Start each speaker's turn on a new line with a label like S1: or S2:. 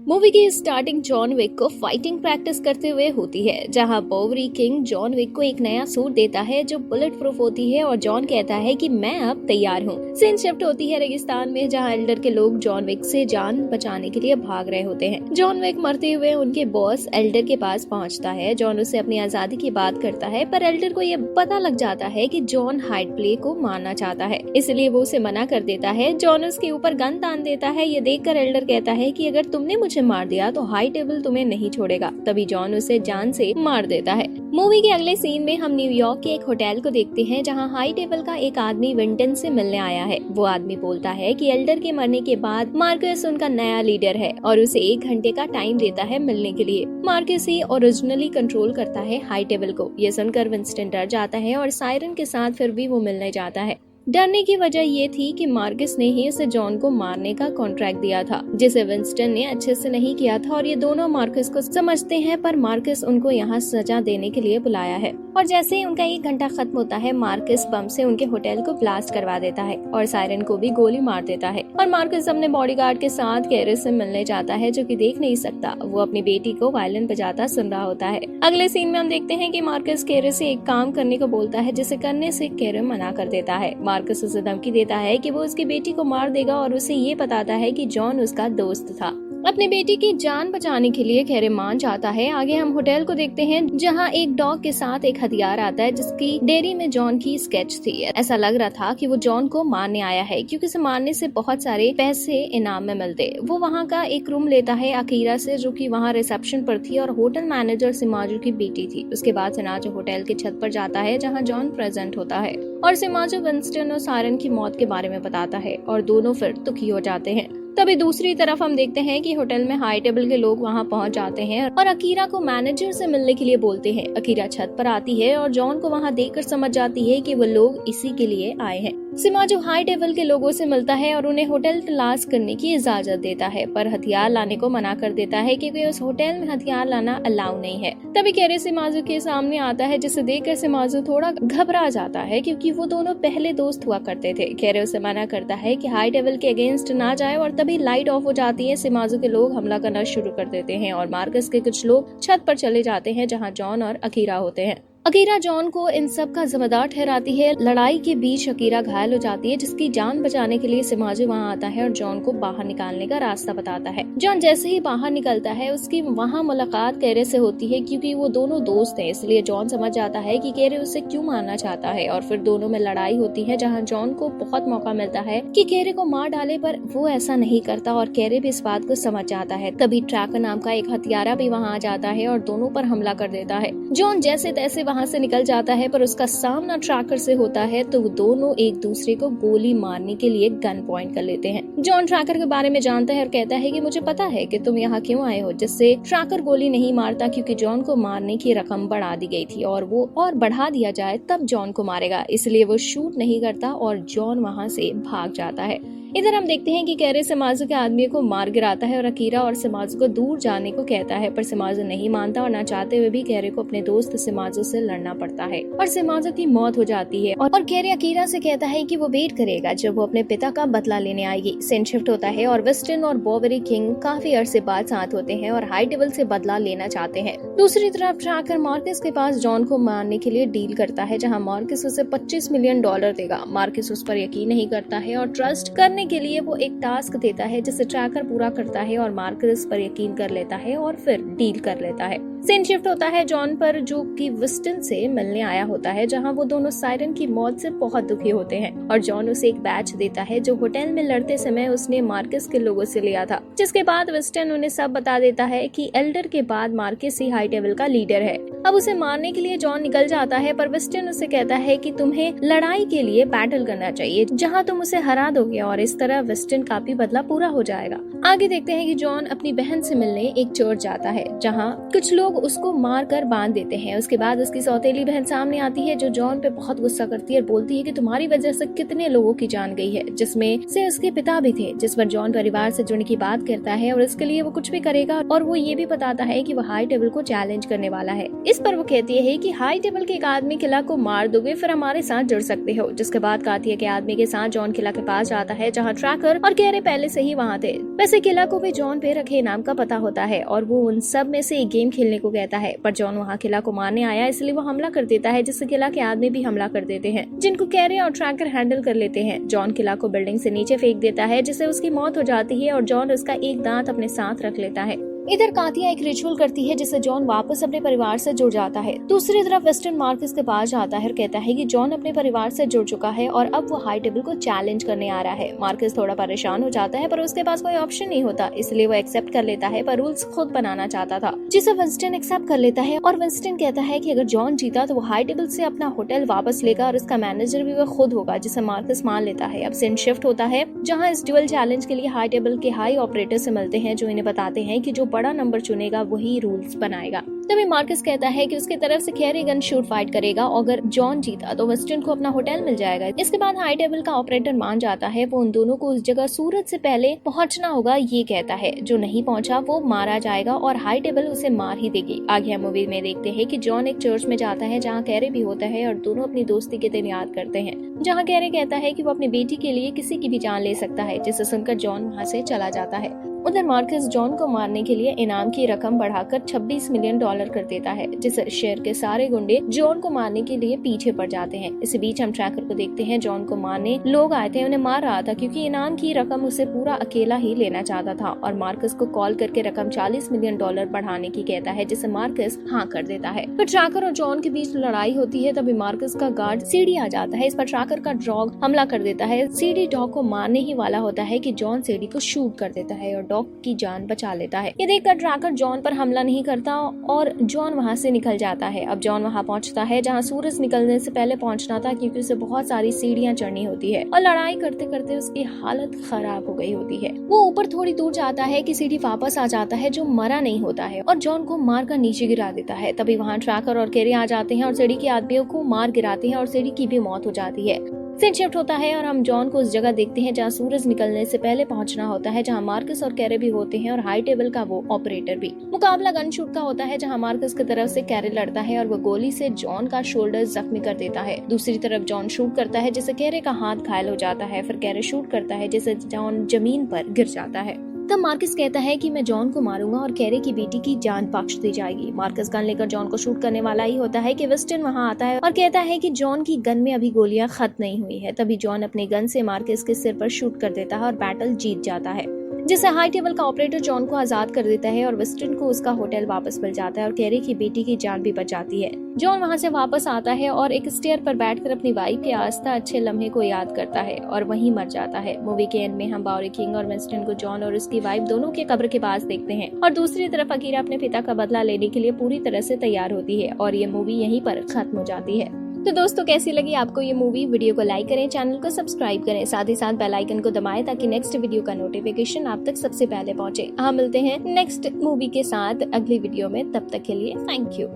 S1: Movie की starting John Wick को fighting practice करते हुए होती है, जहां बोवरी किंग जॉन विक को एक नया सूट देता है जो बुलेट प्रूफ होती है और जॉन कहता है कि मैं अब तैयार हूं। सीन शिफ्ट होती है रेगिस्तान में, जहां एल्डर के लोग जॉन विक से जान बचाने के लिए भाग रहे होते हैं। जॉन विक मरते हुए उनके बॉस एल्डर के पास पहुंचता है। जॉन उससे अपनी आजादी की बात करता है, पर एल्डर को यह पता लग जाता है कि जॉन हाइड प्ले को मारना चाहता है, इसलिए वो उसे मना कर देता है। जॉन उसके ऊपर गन तान देता है। ये देखकर एल्डर कहता है कि अगर तुमने मुझे मार दिया तो हाई टेबल तुम्हें नहीं छोड़ेगा। तभी जॉन उसे जान से मार देता है। मूवी के अगले सीन में हम न्यूयॉर्क के एक होटल को देखते हैं, जहां हाई टेबल का एक आदमी विंटन से मिलने आया है। वो आदमी बोलता है कि एल्डर के मरने के बाद मार्कस उनका नया लीडर है और उसे 1 घंटे का टाइम देता है मिलने के लिए। मार्कस ही ओरिजिनली कंट्रोल करता है हाई टेबल को। ये सुनकर विंस्टन डर जाता है और सायरन के साथ फिर भी वो मिलने जाता है। डरने की वजह ये थी कि मार्कस ने ही उसे जॉन को मारने का कॉन्ट्रैक्ट दिया था, जिसे विंस्टन ने अच्छे से नहीं किया था, और ये दोनों मार्कस को समझते हैं, पर मार्कस उनको यहाँ सजा देने के लिए बुलाया है। और जैसे ही उनका 1 घंटा खत्म होता है, मार्कस बम से उनके होटल को ब्लास्ट करवा देता है और सायरन को भी गोली मार देता है। और मार्कस अपने बॉडीगार्ड के साथ कैरे से मिलने जाता है, जो कि देख नहीं सकता। वो अपनी बेटी को वायलिन बजाता सुन रहा होता है। अगले सीन में हम देखते हैं कि मार्कस कैरे से एक काम करने को बोलता है, जिसे करने से कैरे मना कर देता है। मार्कस उसे धमकी देता है कि वो उसकी बेटी को मार देगा और उसे ये बताता है कि जॉन उसका दोस्त था। अपनी बेटी की जान बचाने के लिए कैरे मान जाता है। आगे हम होटल को देखते हैं, जहां एक डॉग के साथ एक हथियार आता है, जिसकी डेयरी में जॉन की स्केच थी। ऐसा लग रहा था कि वो जॉन को मारने आया है, क्योंकि उसे मारने से बहुत सारे पैसे इनाम में मिलते। वो वहां का एक रूम लेता है अकीरा से, जो कि वहां रिसेप्शन पर थी और होटल मैनेजर सिमाजू की बेटी थी। उसके बाद सिनाजो होटल के छत पर जाता है, जहाँ जॉन प्रेजेंट होता है, और सिमाजो विंस्टन और सायरन की मौत के बारे में बताता है, और दोनों फिर दुखी हो जाते हैं। तभी दूसरी तरफ हम देखते हैं कि होटल में हाई टेबल के लोग वहां पहुंच जाते हैं और अकीरा को मैनेजर से मिलने के लिए बोलते हैं। अकीरा छत पर आती है और जॉन को वहां देखकर समझ जाती है कि वो लोग इसी के लिए आए हैं। सिमाजो हाई टेबल के लोगों से मिलता है और उन्हें होटल तलाश करने की इजाजत देता है, पर हथियार लाने को मना कर देता है, क्योंकि उस होटल में हथियार लाना अलाउ नहीं है। तभी कैरे सिमाजो के सामने आता है, जिसे देखकर सिमाजो थोड़ा घबरा जाता है, क्योंकि वो दोनों पहले दोस्त हुआ करते थे। कैरे उसे मना करता है कि हाई टेबल के अगेंस्ट ना जाए, और तभी लाइट ऑफ हो जाती है। सिमाजो के लोग हमला करना शुरू कर देते हैं और मार्कस के कुछ लोग छत पर चले जाते हैं, जहां जॉन और अकीरा होते हैं। अकीरा जॉन को इन सब का जिम्मेदार ठहराती है। लड़ाई के बीच अकीरा घायल हो जाती है, जिसकी जान बचाने के लिए सिमाजो वहां आता है और जॉन को बाहर निकालने का रास्ता बताता है। जॉन जैसे ही बाहर निकलता है, उसकी वहां मुलाकात कैरे से होती है, क्योंकि वो दोनों दोस्त हैं। इसलिए जॉन समझ जाता है कि कैरे उसे क्यों मारना चाहता है, और फिर दोनों में लड़ाई होती है, जहाँ जॉन को बहुत मौका मिलता है कि कैरे को मार डाले, पर वो ऐसा नहीं करता और कैरे भी इस बात को समझ जाता है। तभी ट्रैकर नाम का एक हत्यारा भी वहाँ आ जाता है और दोनों पर हमला कर देता है। जॉन जैसे तैसे वहाँ से निकल जाता है, पर उसका सामना ट्रैकर से होता है, तो वो दोनों एक दूसरे को गोली मारने के लिए गन पॉइंट कर लेते हैं। जॉन ट्रैकर के बारे में जानता है और कहता है कि मुझे पता है कि तुम यहाँ क्यों आए हो, जिससे ट्रैकर गोली नहीं मारता, क्योंकि जॉन को मारने की रकम बढ़ा दी गई थी, और वो और बढ़ा दिया जाए तब जॉन को मारेगा, इसलिए वो शूट नहीं करता और जॉन वहाँ से भाग जाता है। इधर हम देखते हैं कि कैरे सिमाजो के आदमी को मार गिराता है और अकीरा और सिमाजो को दूर जाने को कहता है, पर सिमाजो नहीं मानता और ना चाहते हुए भी कैरे को अपने दोस्त सिमाजो से लड़ना पड़ता है और सिमाजो की मौत हो जाती है। और कैरे अकीरा से कहता है कि वो वेट करेगा जब वो अपने पिता का बदला लेने आएगी। सीन शिफ्ट होता है और विंस्टन और बोवेरी किंग काफी अरसे बाद साथ होते हैं और हाई टेबल से बदला लेना चाहते हैं। दूसरी तरफ ट्रैकर मार्कस के पास जॉन को मारने के लिए डील करता है, जहाँ मार्कस उसे $25 मिलियन देगा। मार्कस उस पर यकीन नहीं करता है और ट्रस्ट करने के लिए वो एक टास्क देता है, जिसे ट्रैकर पूरा करता है और मार्कस पर यकीन कर लेता है और फिर डील कर लेता है। सीन शिफ्ट होता है जॉन पर, जो कि विंस्टन से मिलने आया होता है, जहां वो दोनों सायरन की मौत से बहुत दुखी होते हैं और जॉन उसे एक बैच देता है, जो होटल में लड़ते समय उसने मार्कस के लोगों से लिया था। जिसके बाद विंस्टन उन्हें सब बता देता है कि एल्डर के बाद मार्कस ही हाई टेबल का लीडर है। अब उसे मारने के लिए जॉन निकल जाता है, पर विंस्टन उसे कहता है कि तुम्हें लड़ाई के लिए बैटल करना चाहिए, जहाँ तुम उसे हरा दोगे, और इस तरह विंस्टन का भी बदला पूरा हो जाएगा। आगे देखते हैं कि जॉन अपनी बहन से मिलने एक चर्च जाता है, जहाँ कुछ लोग उसको मार कर बांध देते हैं। उसके बाद उसकी सौतेली बहन सामने आती है, जो जॉन पे बहुत गुस्सा करती है और बोलती है कि तुम्हारी वजह से कितने लोगों की जान गई है, जिसमें से उसके पिता भी थे। जिस पर जॉन परिवार से जुड़ने की बात करता है और इसके लिए वो कुछ भी करेगा, और वो ये भी बताता है कि वो हाई टेबल को चैलेंज करने वाला है। इस पर वो कहती है कि हाई टेबल के एक आदमी किला को मार दोगे, फिर हमारे साथ जुड़ सकते हो। जिसके बाद कहती है कि आदमी के साथ जॉन किला के पास जाता है, जहाँ ट्रैकर और कैरे पहले से ही वहाँ थे। वैसे किला को भी जॉन पे रखे इनाम का पता होता है और वो उन सब में से एक गेम खेलने को कहता है, पर जॉन वहाँ किला को मारने आया इसलिए वो हमला कर देता है, जिससे किला के आदमी भी हमला कर देते हैं, जिनको कैरे और ट्रैकर हैंडल कर लेते हैं। जॉन किला को बिल्डिंग से नीचे फेंक देता है, जिससे उसकी मौत हो जाती है और जॉन उसका एक दांत अपने साथ रख लेता है। इधर कातिया एक रिचुअल करती है जिससे जॉन वापस अपने परिवार से जुड़ जाता है। दूसरी तरफ वेस्टर्न मार्कस के पास जाता है और कहता है कि जॉन अपने परिवार से जुड़ चुका है और अब वो हाई टेबल को चैलेंज करने आ रहा है। मार्कस थोड़ा परेशान हो जाता है, पर उसके पास कोई ऑप्शन नहीं होता, इसलिए वो एक्सेप्ट कर लेता है, पर रूल्स खुद बनाना चाहता था, जिसे विंस्टन एक्सेप्ट कर लेता है। और विंस्टन कहता है कि अगर जॉन जीता तो वो हाई टेबल से अपना होटल वापस लेगा और इसका मैनेजर भी वो खुद होगा, जिसे मार्कस मान लेता है। अब सीन शिफ्ट होता है जहाँ इस ड्यूअल चैलेंज के लिए हाई टेबल के हाई ऑपरेटर से मिलते हैं, जो इन्हें बताते हैं कि जो बड़ा नंबर चुनेगा वही रूल्स बनाएगा। तभी मार्कस कहता है कि उसकी तरफ से कैरे गन शूट फाइट करेगा और अगर जॉन जीता तो वेस्टर्न को अपना होटल मिल जाएगा। इसके बाद हाई टेबल का ऑपरेटर मान जाता है, वो उन दोनों को उस जगह सूरज से पहले पहुंचना होगा ये कहता है। जो नहीं पहुंचा वो मारा जाएगा और हाई टेबल उसे मार ही देगी। आगे हम मूवी में देखते हैं कि जॉन एक चर्च में जाता है जहाँ कैरे भी होता है और दोनों अपनी दोस्ती के दिन याद करते हैं, जहाँ कैरे कहता है कि वो अपनी बेटी के लिए किसी की भी जान ले सकता है, जिसे सुनकर जॉन वहाँ से चला जाता है। उधर मार्कस जॉन को मारने के लिए इनाम की रकम बढ़ाकर $26 मिलियन कर देता है, जिससे शहर के सारे गुंडे जॉन को मारने के लिए पीछे पड़ जाते हैं। इसी बीच हम ट्रैकर को देखते हैं, जॉन को मारने लोग आए थे, उन्हें मार रहा था क्योंकि इनाम की रकम उसे पूरा अकेला ही लेना चाहता था और मार्कस को कॉल करके रकम $40 मिलियन बढ़ाने की कहता है, जिसे मार्कस हाँ कर देता है। फिर ट्रैकर और जॉन के बीच लड़ाई होती है, तभी मार्कस का गार्ड सीडी आ जाता है। इस पर ट्रैकर का डॉग हमला कर देता है। सीडी डॉग को मारने ही वाला होता है कि जॉन सीडी को शूट कर देता है और डॉग की जान बचा लेता है। ये देखकर ट्रैकर जॉन पर हमला नहीं करता और जॉन वहाँ से निकल जाता है। अब जॉन वहाँ पहुँचता है जहाँ सूरज निकलने से पहले पहुँचना था, क्योंकि उसे बहुत सारी सीढ़ियाँ चढ़नी होती है और लड़ाई करते करते उसकी हालत खराब हो गई होती है। वो ऊपर थोड़ी दूर जाता है कि सीढ़ी वापस आ जाता है, जो मरा नहीं होता है और जॉन को मार कर नीचे गिरा देता है। तभी वहाँ ट्रैकर और कैरे आ जाते हैं और सीढ़ी के आदमियों को मार गिराते हैं और सीढ़ी की भी मौत हो जाती है। सीन शिफ्ट होता है और हम जॉन को उस जगह देखते हैं जहाँ सूरज निकलने से पहले पहुंचना होता है, जहाँ मार्कस और कैरे भी होते हैं और हाई टेबल का वो ऑपरेटर भी। मुकाबला गन शूट का होता है, जहाँ मार्कस की तरफ से कैरे लड़ता है और वो गोली से जॉन का शोल्डर जख्मी कर देता है। दूसरी तरफ जॉन शूट करता है, जिससे कैरे का हाथ घायल हो जाता है। फिर कैरे शूट करता है, जिससे जॉन जमीन पर गिर जाता है। तब मार्कस कहता है कि मैं जॉन को मारूंगा और कैरे की बेटी की जान बख्श दी जाएगी। मार्कस गन लेकर जॉन को शूट करने वाला ही होता है कि वेस्टर्न वहां आता है और कहता है कि जॉन की गन में अभी गोलियां खत्म नहीं हुई है। तभी जॉन अपने गन से मार्कस के सिर पर शूट कर देता है और बैटल जीत जाता है, जिससे हाई टेबल का ऑपरेटर जॉन को आजाद कर देता है और वेस्टर्न को उसका होटल वापस मिल जाता है और कैरे की बेटी की जान भी बच जाती है। जॉन वहां से वापस आता है और एक स्टेयर पर बैठकर अपनी वाइफ के आस्था अच्छे लम्हे को याद करता है और वहीं मर जाता है। मूवी के एंड में हम बाउरी किंग और वेस्टर्न को जॉन और उसकी वाइफ दोनों के कब्र के पास देखते हैं और दूसरी तरफ अकीरा अपने पिता का बदला लेने के लिए पूरी तरह से तैयार होती है और ये मूवी यहीं पर खत्म हो जाती है। तो दोस्तों, कैसी लगी आपको ये मूवी? वीडियो को लाइक करें, चैनल को सब्सक्राइब करें, साथ ही साथ बेल आइकन को दबाएं ताकि नेक्स्ट वीडियो का नोटिफिकेशन आप तक सबसे पहले पहुंचे। हम मिलते हैं नेक्स्ट मूवी के साथ अगली वीडियो में, तब तक के लिए थैंक यू।